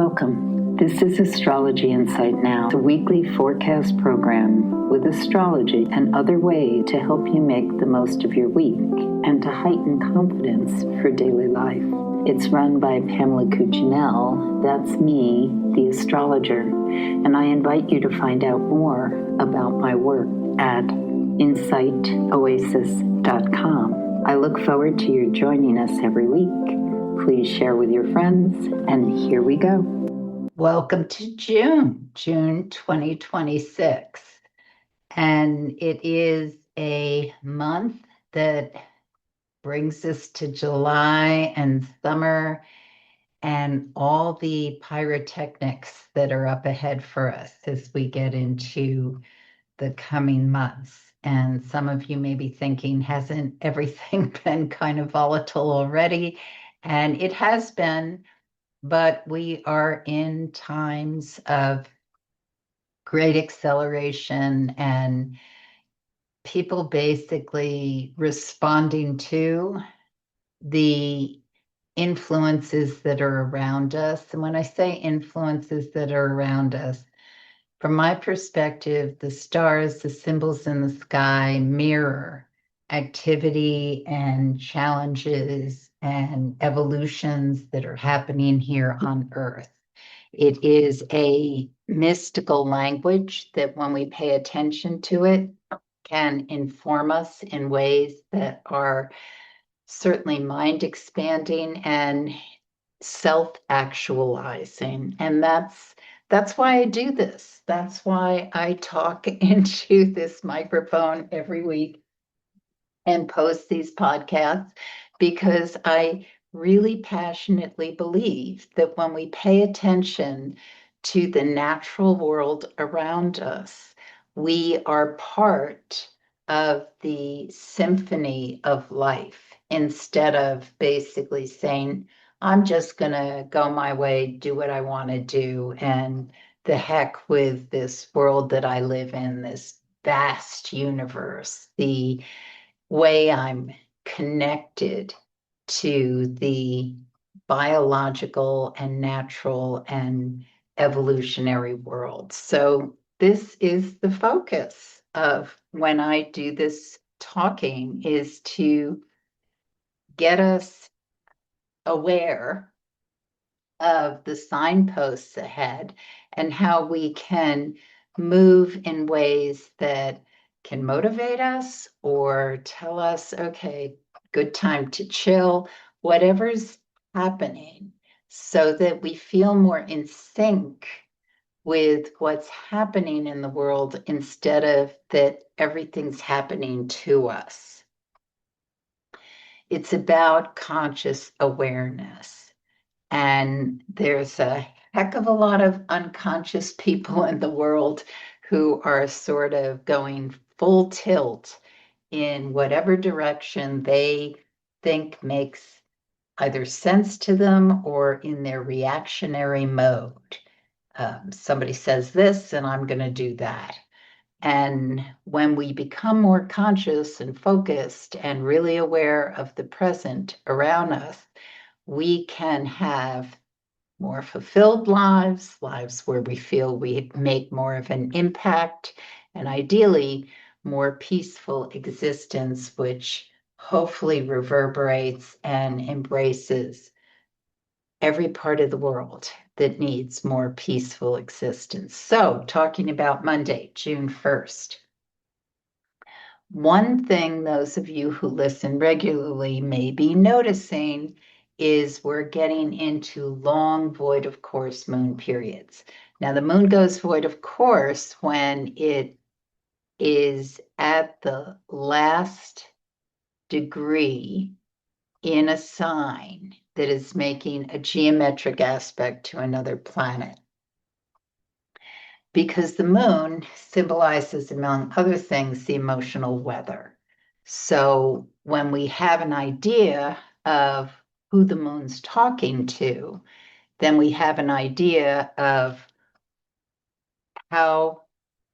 Welcome. This is Astrology Insight Now, a weekly forecast program with astrology and other ways to help you make the most of your week and to heighten confidence for daily life. It's run by Pamela Cuccinell, that's me, the astrologer, and I invite you to find out more about my work at insightoasis.com. I look forward to your joining us every week. Please share with your friends, and here we go. Welcome to June 2026. And it is a month that brings us to July and summer and all the pyrotechnics that are up ahead for us as we get into the coming months. And some of you may be thinking, hasn't everything been kind of volatile already? And it has been, but we are in times of great acceleration and people basically responding to the influences that are around us. And when I say influences that are around us, from my perspective, the stars, the symbols in the sky mirror activity and challenges and evolutions that are happening here on Earth. It is a mystical language that when we pay attention to it, can inform us in ways that are certainly mind expanding and self-actualizing. And that's why I do this. That's why I talk into this microphone every week and post these podcasts, because I really passionately believe that when we pay attention to the natural world around us, we are part of the symphony of life, instead of basically saying, I'm just going to go my way, do what I want to do, and the heck with this world that I live in, this vast universe, the way I'm connected to the biological and natural and evolutionary world. So this is the focus of when I do this talking, is to get us aware of the signposts ahead and how we can move in ways that can motivate us or tell us, okay, good time to chill, whatever's happening, so that we feel more in sync with what's happening in the world instead of that everything's happening to us. It's about conscious awareness. And there's a heck of a lot of unconscious people in the world who are sort of going full tilt in whatever direction they think makes either sense to them or in their reactionary mode. Somebody says this and I'm going to do that. And when we become more conscious and focused and really aware of the present around us, we can have more fulfilled lives, lives where we feel we make more of an impact, and ideally more peaceful existence, which hopefully reverberates and embraces every part of the world that needs more peaceful existence. So, talking about Monday, June 1st. One thing those of you who listen regularly may be noticing is we're getting into long void of course moon periods. Now, the moon goes void of course when it is at the last degree in a sign that is making a geometric aspect to another planet. Because the moon symbolizes, among other things, the emotional weather. So when we have an idea of who the moon's talking to, then we have an idea of how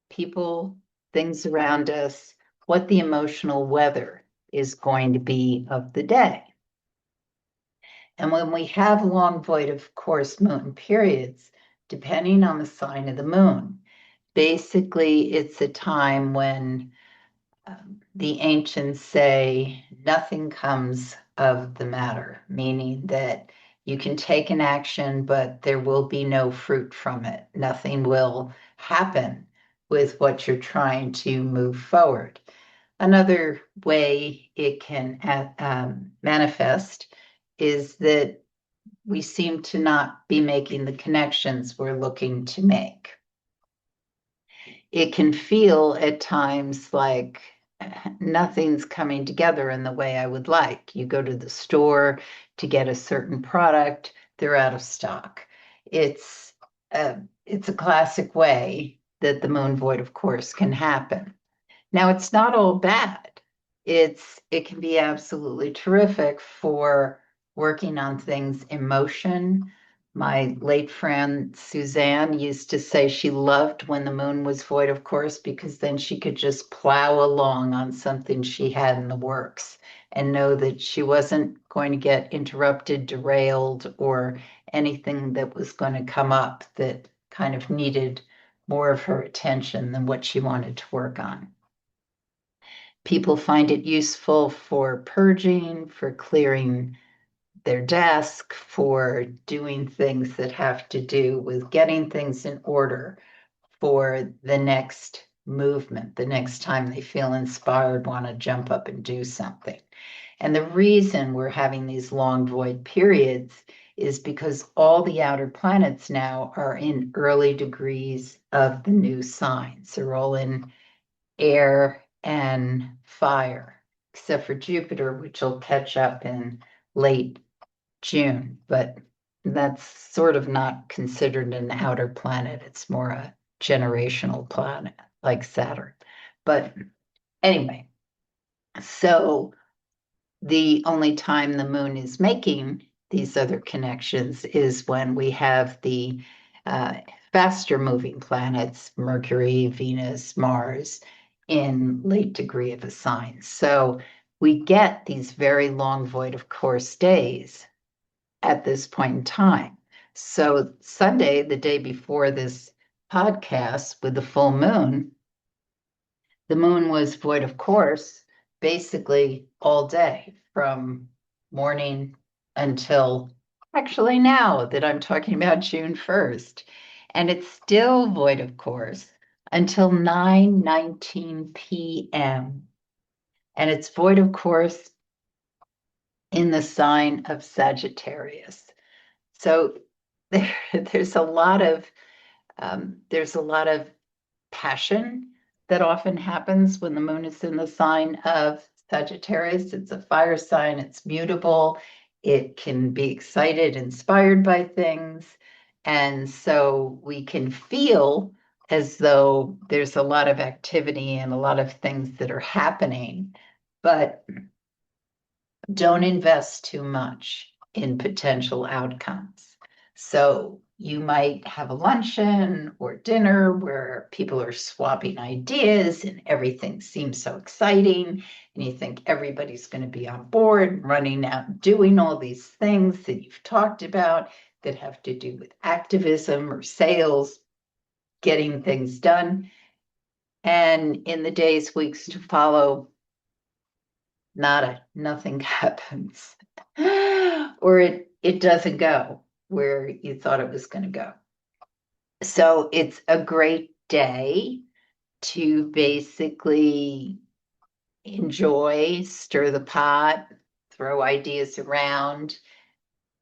people, things around us, what the emotional weather is going to be of the day. And when we have long void of course moon periods, depending on the sign of the moon, basically it's a time when the ancients say nothing comes of the matter, meaning that you can take an action, but there will be no fruit from it. Nothing will happen with what you're trying to move forward. Another way it can manifest is that we seem to not be making the connections we're looking to make. It can feel at times like nothing's coming together in the way I would like. You go to the store to get a certain product, they're out of stock. It's it's a classic way that the moon void, of course, can happen. Now, it's not all bad. It can be absolutely terrific for working on things in motion. My late friend Suzanne used to say she loved when the moon was void, of course, because then she could just plow along on something she had in the works and know that she wasn't going to get interrupted, derailed, or anything that was going to come up that kind of needed more of her attention than what she wanted to work on. People find it useful for purging, for clearing their desk, for doing things that have to do with getting things in order for the next movement, the next time they feel inspired, want to jump up and do something. And the reason we're having these long void periods is because all the outer planets now are in early degrees of the new signs. They're all in air, and fire, except for Jupiter, which will catch up in late June. But that's sort of not considered an outer planet. It's more a generational planet like Saturn. But anyway, so the only time the moon is making these other connections is when we have the uh, faster moving planets, Mercury, Venus, Mars, in late degree of a sign. So we get these very long void of course days at this point in time. So Sunday, the day before this podcast with the full moon, the moon was void of course basically all day from morning until actually now that I'm talking about June 1st. And it's still void of course until 9:19 p.m. And it's void of course in the sign of Sagittarius. So there's a lot of there's a lot of passion that often happens when the moon is in the sign of Sagittarius. It's a fire sign, it's mutable, it can be excited, inspired by things. And so we can feel as though there's a lot of activity and a lot of things that are happening, but don't invest too much in potential outcomes. So you might have a luncheon or dinner where people are swapping ideas and everything seems so exciting. And you think everybody's going to be on board, running out and doing all these things that you've talked about that have to do with activism or sales, getting things done. And in the days, weeks to follow, nothing happens. Or it doesn't go where you thought it was going to go. So it's a great day to basically enjoy, stir the pot, throw ideas around,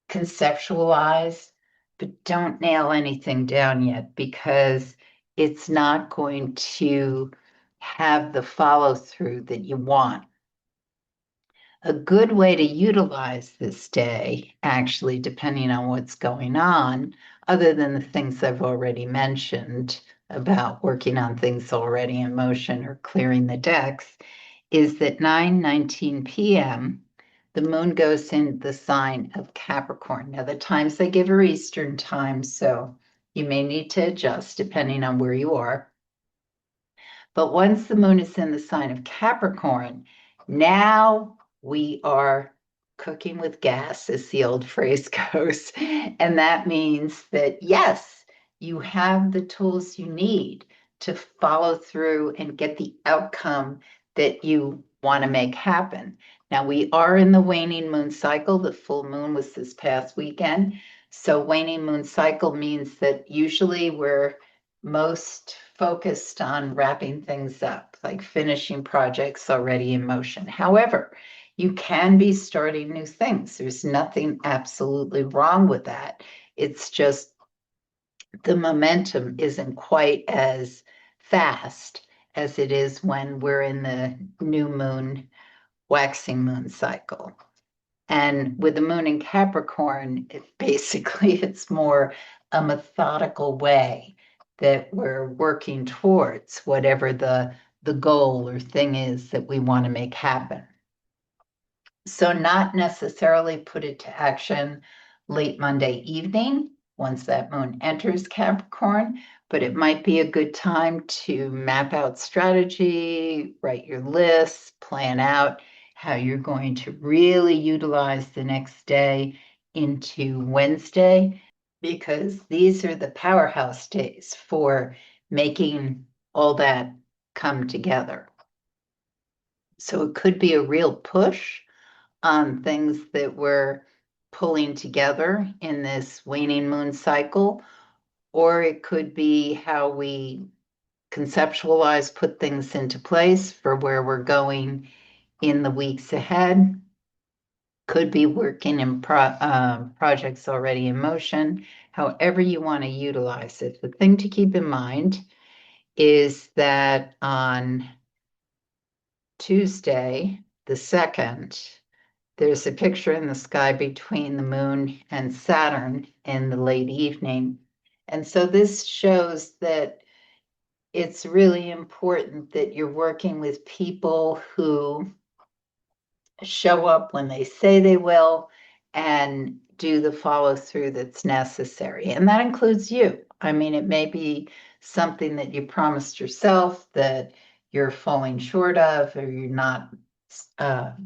conceptualize, but don't nail anything down yet because it's not going to have the follow through that you want. A good way to utilize this day, actually, depending on what's going on, other than the things I've already mentioned about working on things already in motion or clearing the decks, is that 9:19 p.m., the moon goes in the sign of Capricorn. Now, the times I give are Eastern time, so you may need to adjust depending on where you are. But once the moon is in the sign of Capricorn, now we are cooking with gas, as the old phrase goes. And that means that, yes, you have the tools you need to follow through and get the outcome that you want to make happen. Now, we are in the waning moon cycle. The full moon was this past weekend. So, waning moon cycle means that usually we're most focused on wrapping things up, like finishing projects already in motion. However, you can be starting new things. There's nothing absolutely wrong with that. It's just the momentum isn't quite as fast as it is when we're in the new moon, waxing moon cycle. And with the moon in Capricorn, it's more a methodical way that we're working towards whatever the goal or thing is that we want to make happen. So not necessarily put it to action late Monday evening once that moon enters Capricorn, but it might be a good time to map out strategy, write your lists, plan out how you're going to really utilize the next day into Wednesday, because these are the powerhouse days for making all that come together. So it could be a real push on things that we're pulling together in this waning moon cycle, or it could be how we conceptualize, put things into place for where we're going in the weeks ahead. Could be working in projects already in motion, however you want to utilize it. The thing to keep in mind is that on Tuesday, the 2nd, there's a picture in the sky between the moon and Saturn in the late evening. And so this shows that it's really important that you're working with people who show up when they say they will and do the follow through that's necessary. And that includes you. I mean, it may be something that you promised yourself that you're falling short of, or you're not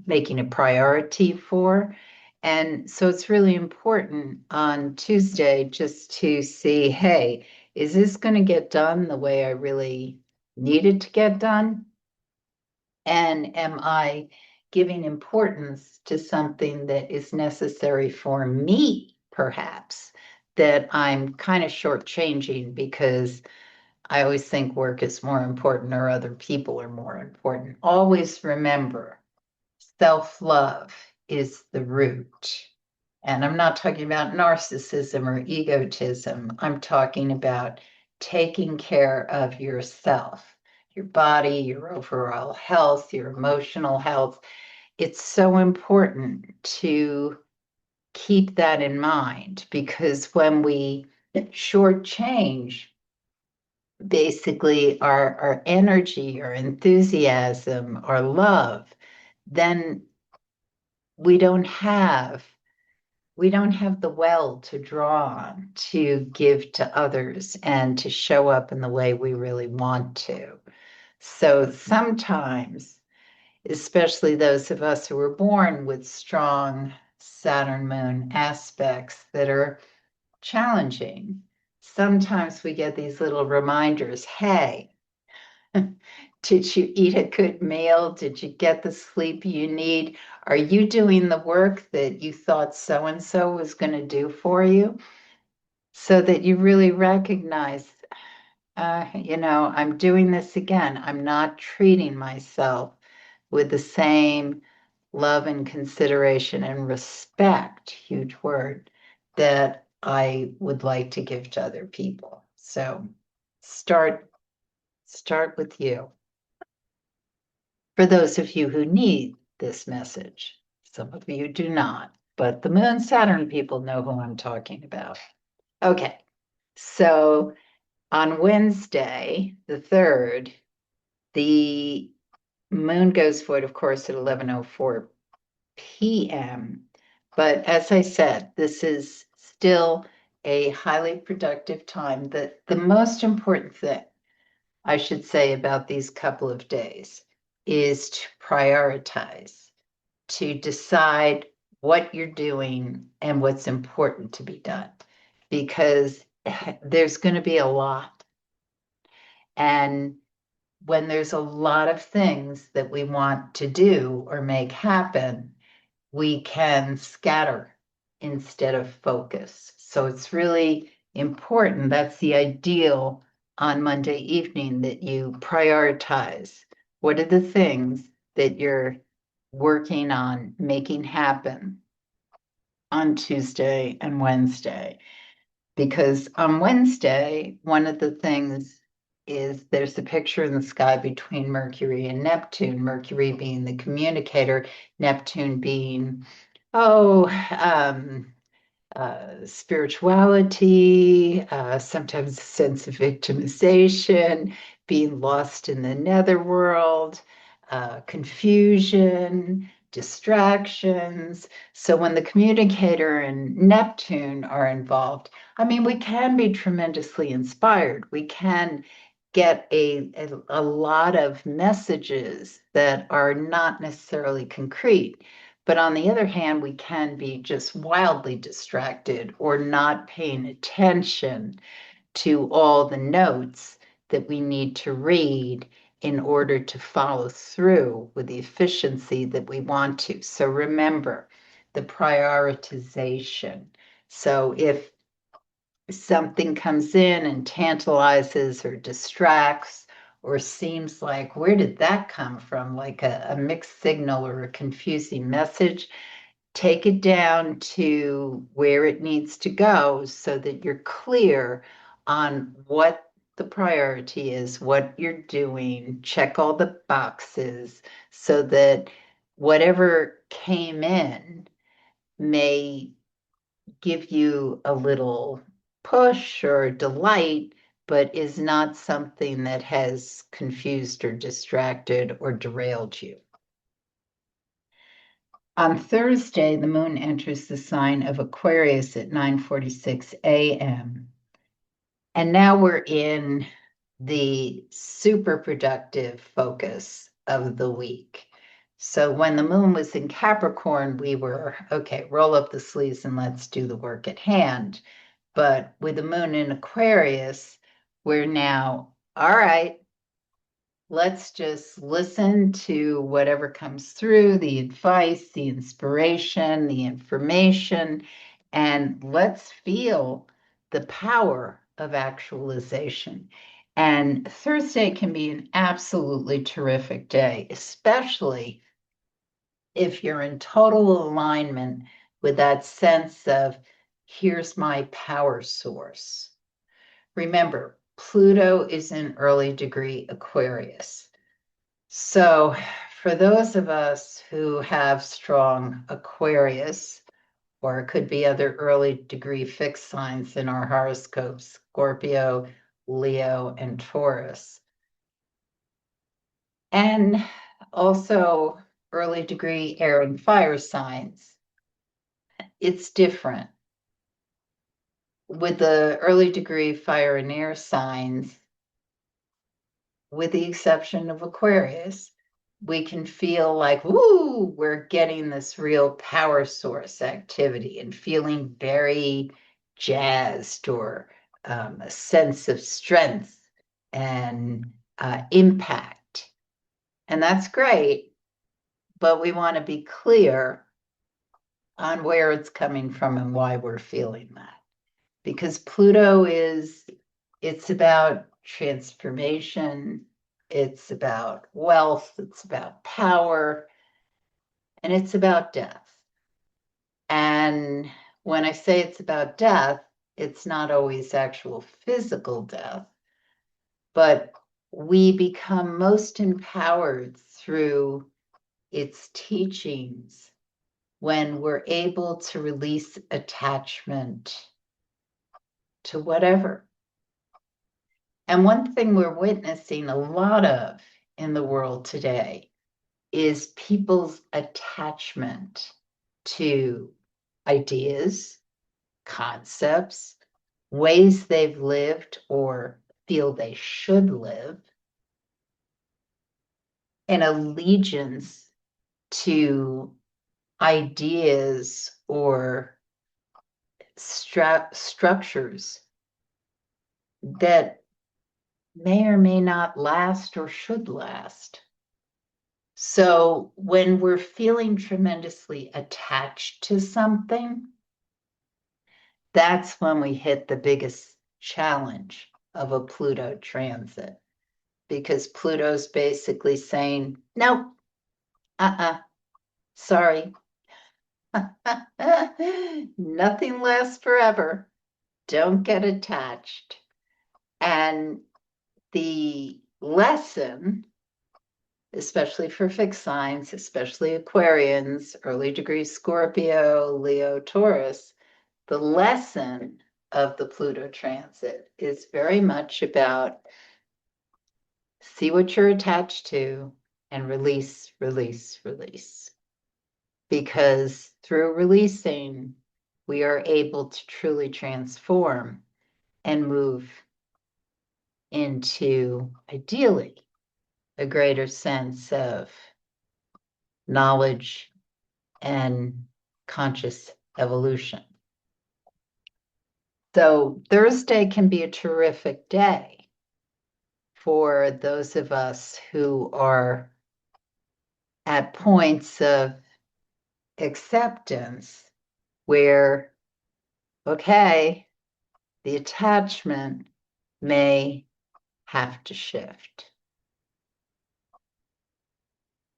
making a priority for. And so it's really important on Tuesday just to see, hey, is this going to get done the way I really need it to get done? And am I giving importance to something that is necessary for me, perhaps, that I'm kind of shortchanging because I always think work is more important or other people are more important. Always remember, self-love is the root. And I'm not talking about narcissism or egotism. I'm talking about taking care of yourself, your body, your overall health, your emotional health. It's so important to keep that in mind, because when we shortchange basically our energy, our enthusiasm, our love, then we don't have the well to draw on to give to others and to show up in the way we really want to. So sometimes, especially those of us who were born with strong Saturn moon aspects that are challenging, sometimes we get these little reminders. Hey, did you eat a good meal? Did you get the sleep you need? Are you doing the work that you thought so and so was going to do for you? So that you really recognize, I'm doing this again. I'm not treating myself with the same love and consideration and respect, huge word, that I would like to give to other people. So start with you. For those of you who need this message, some of you do not, but the Moon Saturn people know who I'm talking about. Okay, so on Wednesday, the 3rd, the moon goes void, of course, at 11:04 p.m. But as I said, this is still a highly productive time. The most important thing I should say about these couple of days is to prioritize, to decide what you're doing and what's important to be done, because there's going to be a lot. And when there's a lot of things that we want to do or make happen, we can scatter instead of focus. So it's really important. That's the ideal on Monday evening, that you prioritize what are the things that you're working on making happen on Tuesday and Wednesday. Because on Wednesday, one of the things is there's a picture in the sky between Mercury and Neptune, Mercury being the communicator, Neptune being, oh, spirituality, sometimes a sense of victimization, being lost in the netherworld, confusion, distractions. So when the communicator and Neptune are involved, I mean, we can be tremendously inspired. We can get a lot of messages that are not necessarily concrete. But on the other hand, we can be just wildly distracted or not paying attention to all the notes that we need to read in order to follow through with the efficiency that we want to. So remember the prioritization. So if something comes in and tantalizes or distracts or seems like, where did that come from? Like a mixed signal or a confusing message, take it down to where it needs to go so that you're clear on what the priority is, what you're doing, check all the boxes so that whatever came in may give you a little push or delight, but is not something that has confused or distracted or derailed you. On Thursday, the moon enters the sign of Aquarius at 9:46 a.m. And now we're in the super productive focus of the week. So when the moon was in Capricorn, we were, okay, roll up the sleeves and let's do the work at hand. But with the moon in Aquarius, we're now, all right, let's just listen to whatever comes through, the advice, the inspiration, the information, and let's feel the power of actualization. And Thursday can be an absolutely terrific day, especially if you're in total alignment with that sense of, here's my power source. Remember, Pluto is in early degree Aquarius. So, for those of us who have strong Aquarius, or it could be other early degree fixed signs in our horoscopes, Scorpio, Leo, and Taurus, and also early degree air and fire signs, it's different. With the early degree fire and air signs, with the exception of Aquarius, we can feel like, woo, we're getting this real power source activity and feeling very jazzed, or a sense of strength and impact. And that's great, but we want to be clear on where it's coming from and why we're feeling that. Because Pluto it's about transformation, it's about wealth, it's about power, and it's about death. And when I say it's about death, it's not always actual physical death, but we become most empowered through its teachings when we're able to release attachment to whatever. And one thing we're witnessing a lot of in the world today is people's attachment to ideas, concepts, ways they've lived or feel they should live, an allegiance to ideas or structures that may or may not last or should last. So when we're feeling tremendously attached to something, that's when we hit the biggest challenge of a Pluto transit, because Pluto's basically saying, nope, sorry, nothing lasts forever. Don't get attached. And the lesson, especially for fixed signs, especially Aquarians, early degree Scorpio, Leo, Taurus, the lesson of the Pluto transit is very much about see what you're attached to and release, release, release. Because through releasing, we are able to truly transform and move into, ideally, a greater sense of knowledge and conscious evolution. So Thursday can be a terrific day for those of us who are at points of acceptance where, okay, the attachment may have to shift.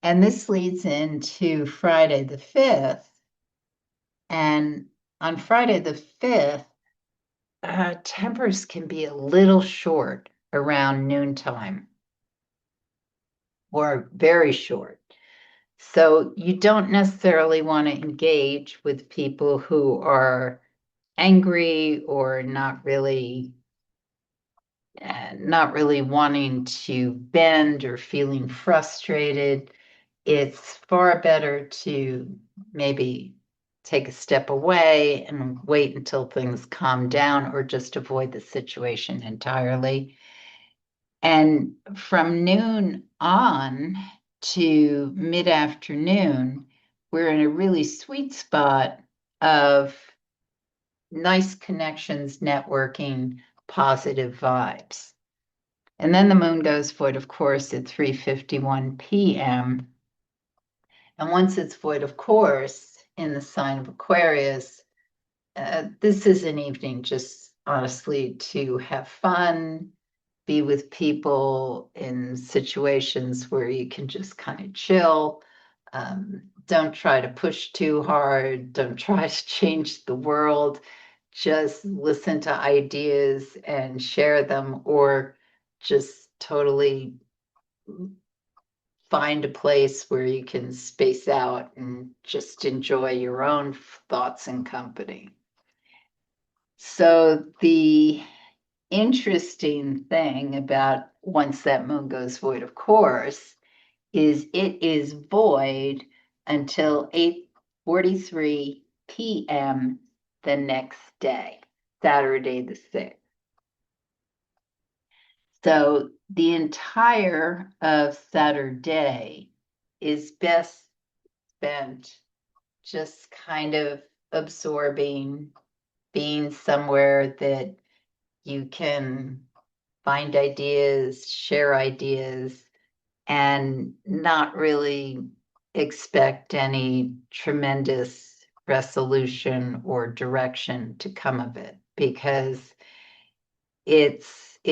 And this leads into Friday the 5th. And on Friday the 5th, tempers can be a little short around noontime or very short. So you don't necessarily want to engage with people who are angry or not really wanting to bend or feeling frustrated. It's far better to maybe take a step away and wait until things calm down or just avoid the situation entirely. And from noon on to mid-afternoon, we're in a really sweet spot of nice connections, networking, positive vibes. And then the moon goes void, of course, at 3:51 p.m. And once it's void, of course, in the sign of Aquarius, this is an evening just honestly to have fun, be with people in situations where you can just kind of chill. Don't try to push too hard. Don't try to change the world. Just listen to ideas and share them, or just totally find a place where you can space out and just enjoy your own thoughts and company. So the interesting thing about once that moon goes void, of course, is it is void until 8:43 p.m. the next day, Saturday the 6th. So the entire of Saturday is best spent just kind of absorbing, being somewhere that you can find ideas, share ideas, and not really expect any tremendous resolution or direction to come of it, because it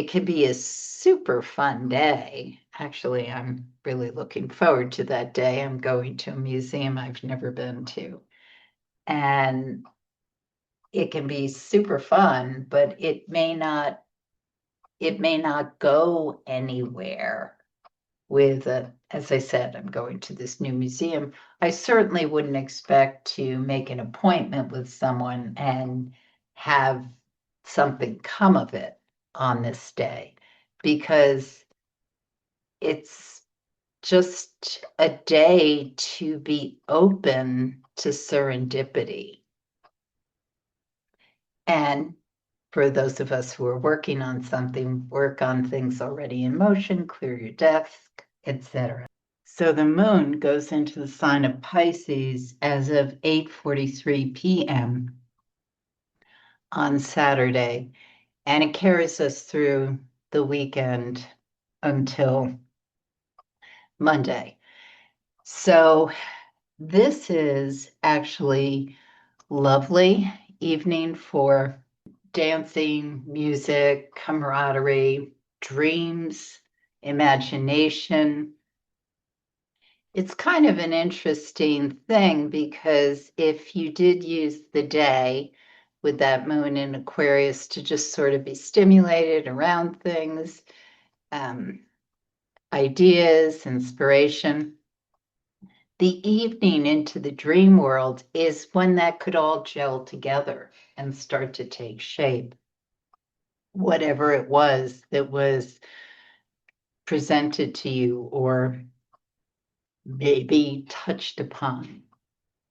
can be a super fun day. Actually, I'm really looking forward to that day. I'm going to a museum I've never been to. And it can be super fun, but it may not go anywhere with as I said, I'm going to this new museum. I certainly wouldn't expect to make an appointment with someone and have something come of it on this day, because it's just a day to be open to serendipity. And for those of us who are working on something, work on things already in motion, clear your desk, etc. So the moon goes into the sign of Pisces as of 8:43 p.m. on Saturday, and it carries us through the weekend until Monday. So this is actually lovely evening for dancing, music, camaraderie, dreams, imagination. It's kind of an interesting thing because if you did use the day with that moon in Aquarius to just sort of be stimulated around things, ideas, inspiration, the evening into the dream world is when that could all gel together and start to take shape. Whatever it was that was presented to you or maybe touched upon.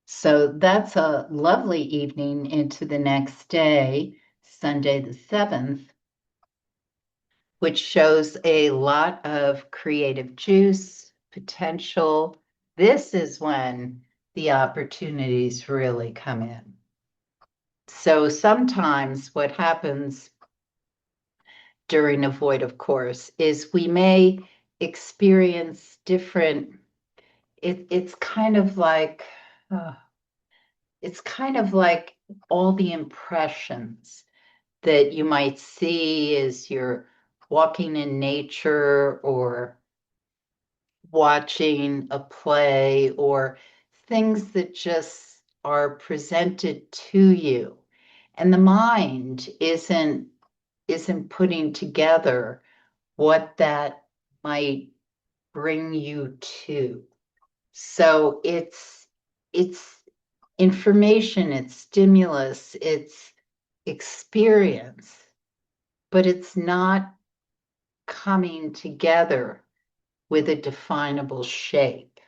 So that's a lovely evening into the next day, Sunday the 7th, which shows a lot of creative juice, potential. This is when the opportunities really come in. So sometimes what happens during a void, of course, is we may experience different, it's kind of like, it's kind of like all the impressions that you might see as you're walking in nature or watching a play or things that just are presented to you. And the mind isn't putting together what that might bring you to. So it's information, it's stimulus, it's experience, but it's not coming together with a definable shape.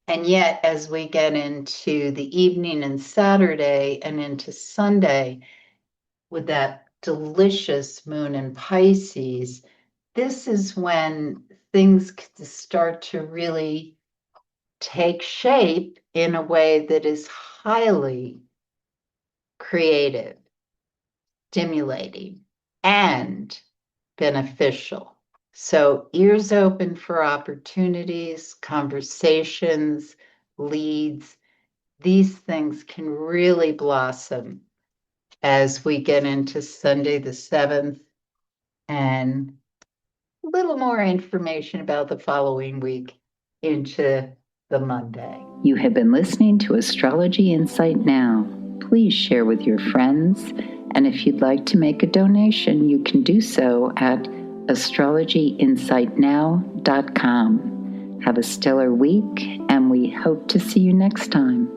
And yet, as we get into the evening and Saturday and into Sunday with that delicious moon in Pisces, this is when things start to really take shape in a way that is highly creative, stimulating, and beneficial. So ears open for opportunities, conversations, leads. These things can really blossom as we get into Sunday the 7th and a little more information about the following week into the Monday. You have been listening to Astrology Insight Now. Please share with your friends, and if you'd like to make a donation, you can do so at astrologyinsightnow.com. Have a stellar week, and we hope to see you next time.